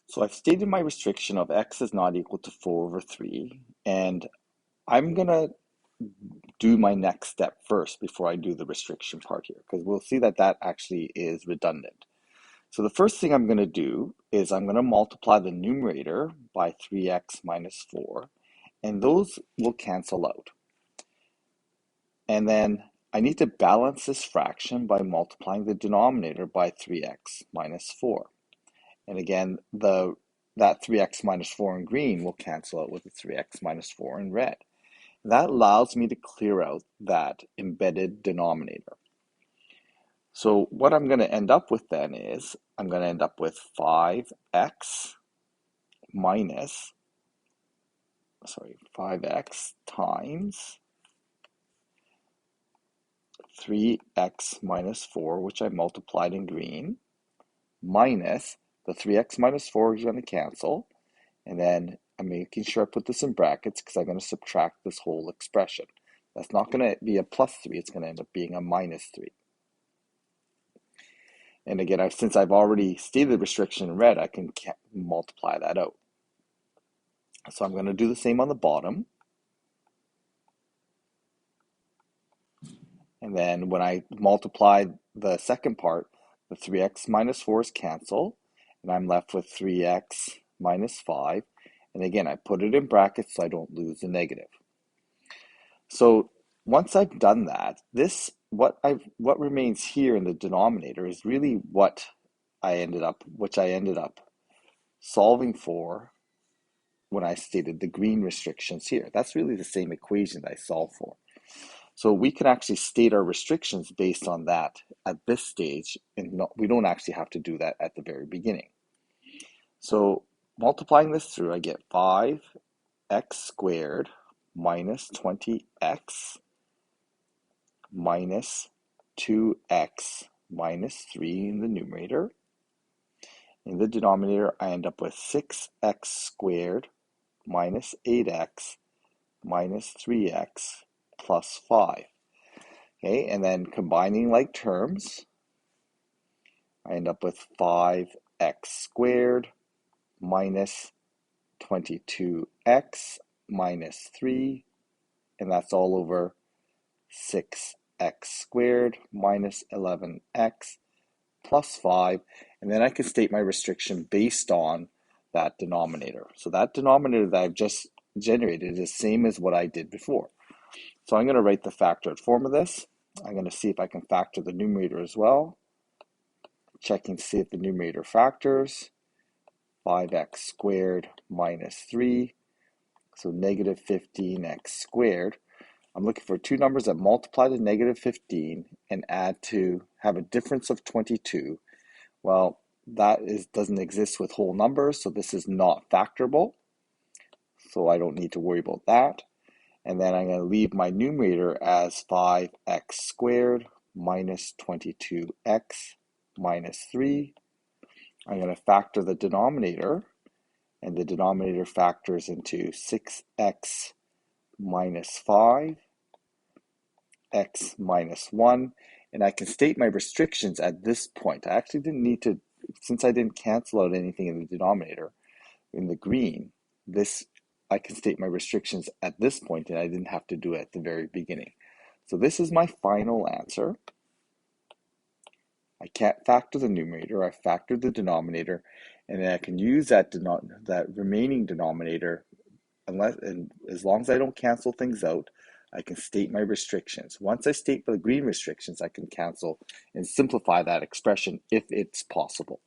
So I've stated my restriction of x is not equal to 4 over 3, and I'm going to do my next step first before I do the restriction part here, because we'll see that that actually is redundant. So the first thing I'm going to do is I'm going to multiply the numerator by 3x minus 4, and those will cancel out. And then I need to balance this fraction by multiplying the denominator by 3x minus 4. And again, that 3x minus 4 in green will cancel out with the 3x minus 4 in red. That allows me to clear out that embedded denominator. So what I'm going to end up with then is I'm going to end up with 5x minus, 5x times 3x minus 4, which I multiplied in green, minus the 3x minus 4 is going to cancel, and then I'm making sure I put this in brackets because I'm going to subtract this whole expression. That's not going to be a plus 3, it's going to end up being a minus 3. And again, since I've already stated the restriction in red, I can multiply that out. So I'm going to do the same on the bottom. And then when I multiply the second part, the 3x minus 4 is cancel, and I'm left with 3x minus 5. And again, I put it in brackets so I don't lose the negative. So once I've done that, what remains here in the denominator is really which I ended up solving for when I stated the green restrictions here. That's really the same equation that I solved for. So we can actually state our restrictions based on that at this stage, and we don't actually have to do that at the very beginning. So multiplying this through, I get 5x squared minus 20x minus 2x minus 3 in the numerator. In the denominator, I end up with 6x squared minus 8x minus 3x plus 5. Okay, and then combining like terms, I end up with 5x squared minus 22x minus 3, and that's all over 6x squared minus 11x plus 5, and then I can state my restriction based on that denominator. So that denominator that I've just generated is the same as what I did before. So I'm going to write the factored form of this. I'm going to see if I can factor the numerator as well. Checking to see if the numerator factors. 5x squared minus 3, so negative 15x squared. I'm looking for two numbers that multiply to negative 15 and have a difference of 22. Well, that doesn't exist with whole numbers, so this is not factorable. So I don't need to worry about that. And then I'm going to leave my numerator as 5x squared minus 22x minus 3. I'm going to factor the denominator, and the denominator factors into 6x minus 5, x minus 1, and I can state my restrictions at this point. I actually didn't need to, since I didn't cancel out anything in the denominator, in the green, I can state my restrictions at this point, and I didn't have to do it at the very beginning. So this is my final answer. I can't factor the numerator, I factored the denominator, and then I can use that remaining denominator, as long as I don't cancel things out, I can state my restrictions. Once I state the green restrictions, I can cancel and simplify that expression if it's possible.